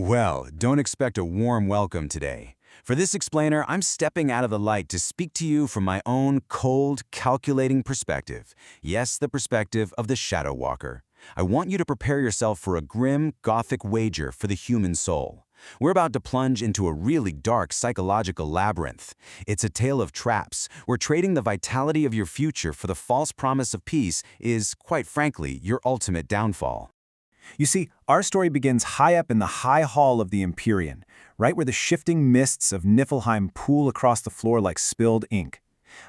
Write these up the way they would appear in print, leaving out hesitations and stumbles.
Well, don't expect a warm welcome today. For this explainer, I'm stepping out of the light to speak to you from my own cold, calculating perspective. Yes, the perspective of the Shadow Walker. I want you to prepare yourself for a grim, gothic wager for the human soul. We're about to plunge into a really dark psychological labyrinth. It's a tale of traps, where trading the vitality of your future for the false promise of peace is, quite frankly, your ultimate downfall. You see, our story begins high up in the high hall of the Empyrean, right where the shifting mists of Niflheim pool across the floor like spilled ink.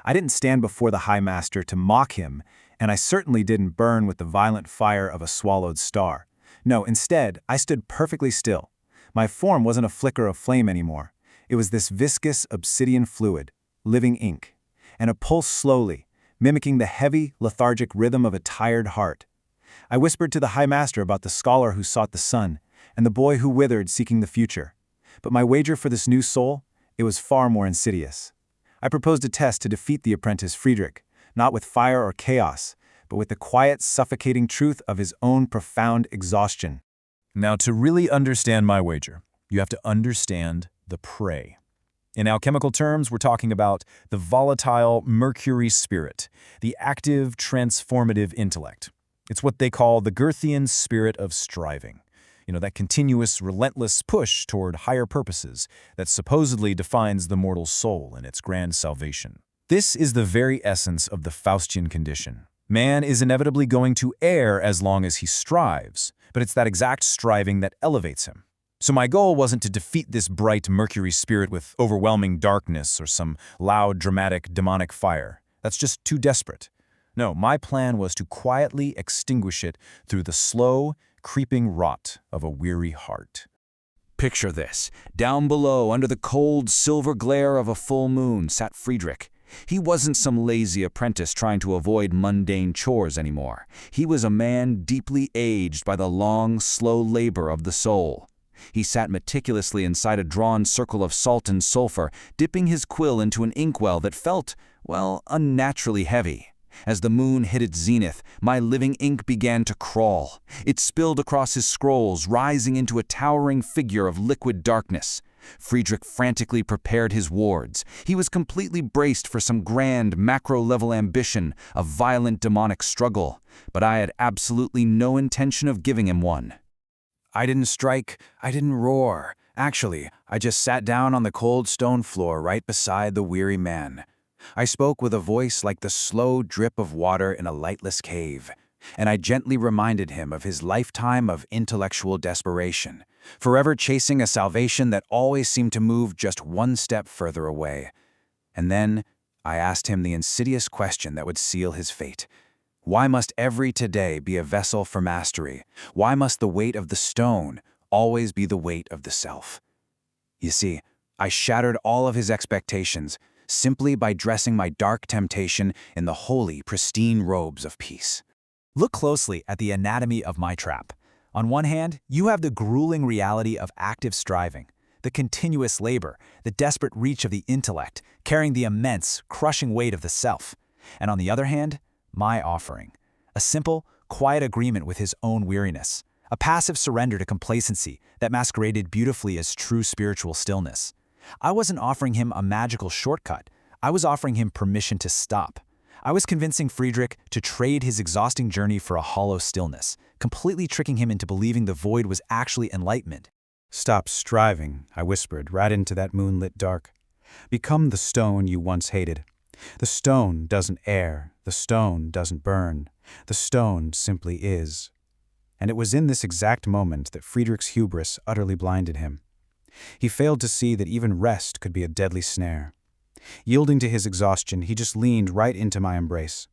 I didn't stand before the High Master to mock him, and I certainly didn't burn with the violent fire of a swallowed star. No, instead, I stood perfectly still. My form wasn't a flicker of flame anymore. It was this viscous obsidian fluid, living ink, and it pulsed slowly, mimicking the heavy, lethargic rhythm of a tired heart. I whispered to the High Master about the scholar who sought the sun, and the boy who withered seeking the future. But my wager for this new soul, it was far more insidious. I proposed a test to defeat the apprentice Friedrich, not with fire or chaos, but with the quiet, suffocating truth of his own profound exhaustion. Now, to really understand my wager, you have to understand the prey. In alchemical terms, we're talking about the volatile mercury spirit, the active, transformative intellect. It's what they call the Goethean spirit of striving. That continuous, relentless push toward higher purposes that supposedly defines the mortal soul in its grand salvation. This is the very essence of the Faustian condition. Man is inevitably going to err as long as he strives, but it's that exact striving that elevates him. So my goal wasn't to defeat this bright mercury spirit with overwhelming darkness or some loud, dramatic, demonic fire. That's just too desperate. No, my plan was to quietly extinguish it through the slow, creeping rot of a weary heart. Picture this. Down below, under the cold, silver glare of a full moon, sat Friedrich. He wasn't some lazy apprentice trying to avoid mundane chores anymore. He was a man deeply aged by the long, slow labor of the soul. He sat meticulously inside a drawn circle of salt and sulfur, dipping his quill into an inkwell that felt, well, unnaturally heavy. As the moon hit its zenith, my living ink began to crawl. It spilled across his scrolls, rising into a towering figure of liquid darkness. Friedrich frantically prepared his wards. He was completely braced for some grand, macro-level ambition, a violent demonic struggle. But I had absolutely no intention of giving him one. I didn't strike, I didn't roar. Actually, I just sat down on the cold stone floor right beside the weary man. I spoke with a voice like the slow drip of water in a lightless cave, and I gently reminded him of his lifetime of intellectual desperation, forever chasing a salvation that always seemed to move just one step further away. And then I asked him the insidious question that would seal his fate. Why must every today be a vessel for mastery? Why must the weight of the stone always be the weight of the self? You see, I shattered all of his expectations, simply by dressing my dark temptation in the holy, pristine robes of peace. Look closely at the anatomy of my trap. On one hand, you have the grueling reality of active striving, the continuous labor, the desperate reach of the intellect, carrying the immense, crushing weight of the self. And on the other hand, my offering, a simple, quiet agreement with his own weariness, a passive surrender to complacency that masqueraded beautifully as true spiritual stillness. I wasn't offering him a magical shortcut. I was offering him permission to stop. I was convincing Friedrich to trade his exhausting journey for a hollow stillness, completely tricking him into believing the void was actually enlightenment. Stop striving, I whispered right into that moonlit dark. Become the stone you once hated. The stone doesn't err. The stone doesn't burn. The stone simply is. And it was in this exact moment that Friedrich's hubris utterly blinded him. He failed to see that even rest could be a deadly snare. Yielding to his exhaustion, he just leaned right into my embrace.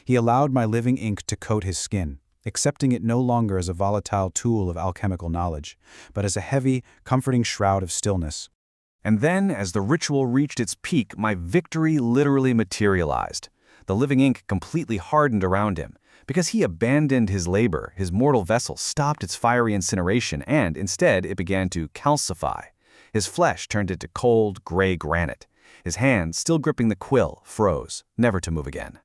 He allowed my living ink to coat his skin, accepting it no longer as a volatile tool of alchemical knowledge, but as a heavy, comforting shroud of stillness. And then, as the ritual reached its peak, my victory literally materialized. The living ink completely hardened around him. Because he abandoned his labor, his mortal vessel stopped its fiery incineration and, instead, it began to calcify. His flesh turned into cold, gray granite. His hand, still gripping the quill, froze, never to move again.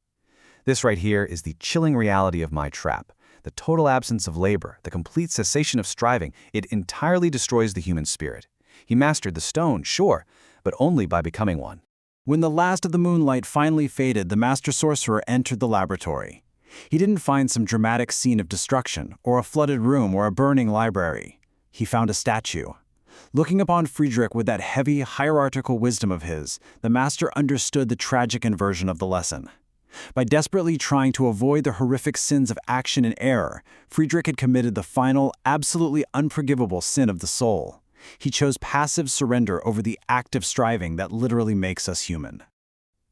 This right here is the chilling reality of my trap. the total absence of labor, the complete cessation of striving, it entirely destroys the human spirit. He mastered the stone, sure, but only by becoming one. When the last of the moonlight finally faded, the Master Sorcerer entered the laboratory. He didn't find some dramatic scene of destruction, or a flooded room, or a burning library. He found a statue. Looking upon Friedrich with that heavy, hierarchical wisdom of his, the Master understood the tragic inversion of the lesson. By desperately trying to avoid the horrific sins of action and error, Friedrich had committed the final, absolutely unforgivable sin of the soul. He chose passive surrender over the active striving that literally makes us human.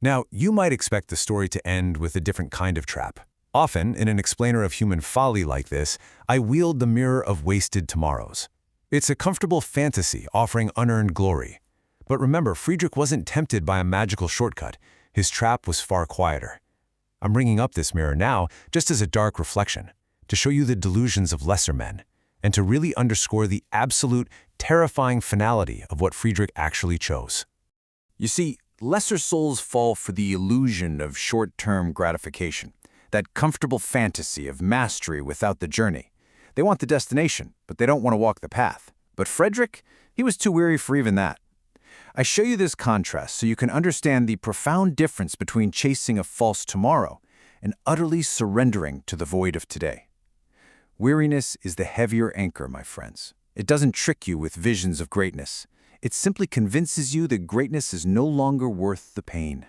Now, you might expect the story to end with a different kind of trap. Often, in an explainer of human folly like this, I wield the mirror of wasted tomorrows. It's a comfortable fantasy offering unearned glory. But remember, Friedrich wasn't tempted by a magical shortcut. His trap was far quieter. I'm bringing up this mirror now just as a dark reflection, to show you the delusions of lesser men, and to really underscore the absolute, terrifying finality of what Friedrich actually chose. You see, lesser souls fall for the illusion of short-term gratification, that comfortable fantasy of mastery without the journey. They want the destination, but they don't want to walk the path. But Friedrich, he was too weary for even that. I show you this contrast so you can understand the profound difference between chasing a false tomorrow and utterly surrendering to the void of today. Weariness is the heavier anchor, my friends. It doesn't trick you with visions of greatness. It simply convinces you that greatness is no longer worth the pain.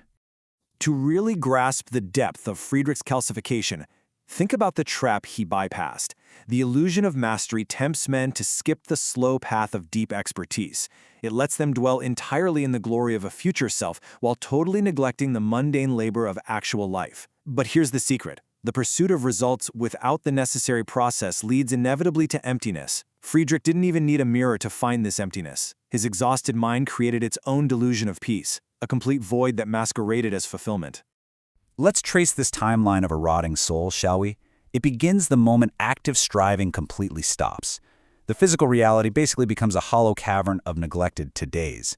To really grasp the depth of Friedrich's calcification, think about the trap he bypassed. The illusion of mastery tempts men to skip the slow path of deep expertise. It lets them dwell entirely in the glory of a future self while totally neglecting the mundane labor of actual life. But here's the secret. The pursuit of results without the necessary process leads inevitably to emptiness. Friedrich didn't even need a mirror to find this emptiness. His exhausted mind created its own delusion of peace, a complete void that masqueraded as fulfillment. Let's trace this timeline of a rotting soul, shall we? It begins the moment active striving completely stops. The physical reality basically becomes a hollow cavern of neglected todays.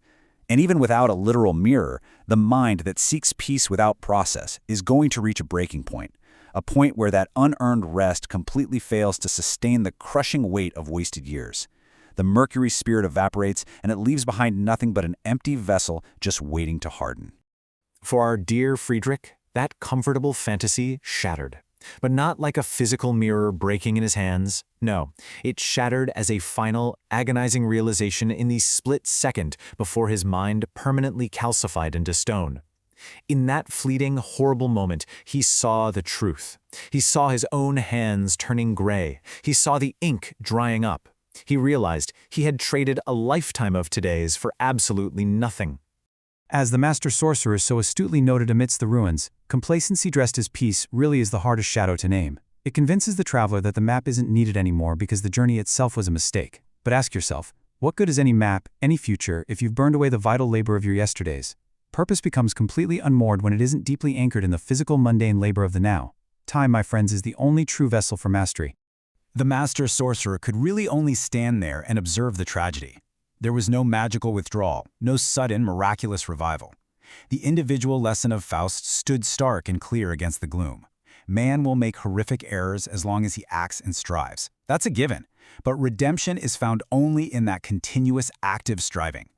And even without a literal mirror, the mind that seeks peace without process is going to reach a breaking point, a point where that unearned rest completely fails to sustain the crushing weight of wasted years. The mercury spirit evaporates, and it leaves behind nothing but an empty vessel just waiting to harden. For our dear Friedrich, that comfortable fantasy shattered. But not like a physical mirror breaking in his hands. No, it shattered as a final, agonizing realization in the split second before his mind permanently calcified into stone. In that fleeting, horrible moment, he saw the truth. He saw his own hands turning gray. He saw the ink drying up. He realized he had traded a lifetime of todays for absolutely nothing. As the Master Sorcerer so astutely noted amidst the ruins, complacency dressed as peace really is the hardest shadow to name. It convinces the traveler that the map isn't needed anymore because the journey itself was a mistake. But ask yourself, what good is any map, any future, if you've burned away the vital labor of your yesterdays? Purpose becomes completely unmoored when it isn't deeply anchored in the physical, mundane labor of the now. Time, my friends, is the only true vessel for mastery. The Master Sorcerer could really only stand there and observe the tragedy. There was no magical withdrawal, no sudden, miraculous revival. The individual lesson of Faust stood stark and clear against the gloom. Man will make horrific errors as long as he acts and strives. That's a given. But redemption is found only in that continuous, active striving.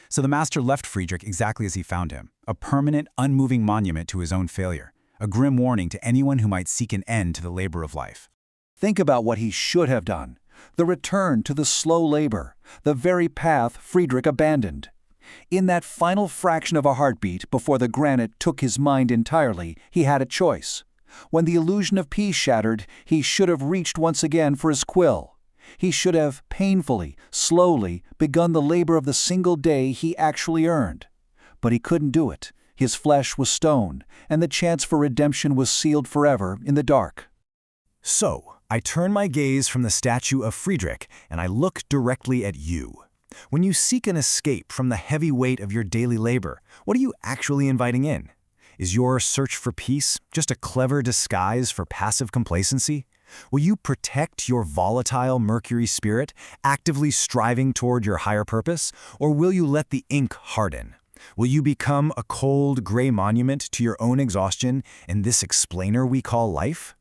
So the Master left Friedrich exactly as he found him, a permanent, unmoving monument to his own failure, a grim warning to anyone who might seek an end to the labor of life. Think about what he should have done. The return to the slow labor, the very path Friedrich abandoned. In that final fraction of a heartbeat before the granite took his mind entirely, he had a choice. When the illusion of peace shattered, he should have reached once again for his quill. He should have painfully, slowly, begun the labor of the single day he actually earned. But he couldn't do it. His flesh was stone, and the chance for redemption was sealed forever in the dark. So, I turn my gaze from the statue of Friedrich, and I look directly at you. When you seek an escape from the heavy weight of your daily labor, what are you actually inviting in? Is your search for peace just a clever disguise for passive complacency? Will you protect your volatile mercury spirit, actively striving toward your higher purpose, or will you let the ink harden? Will you become a cold, gray monument to your own exhaustion in this explainer we call life?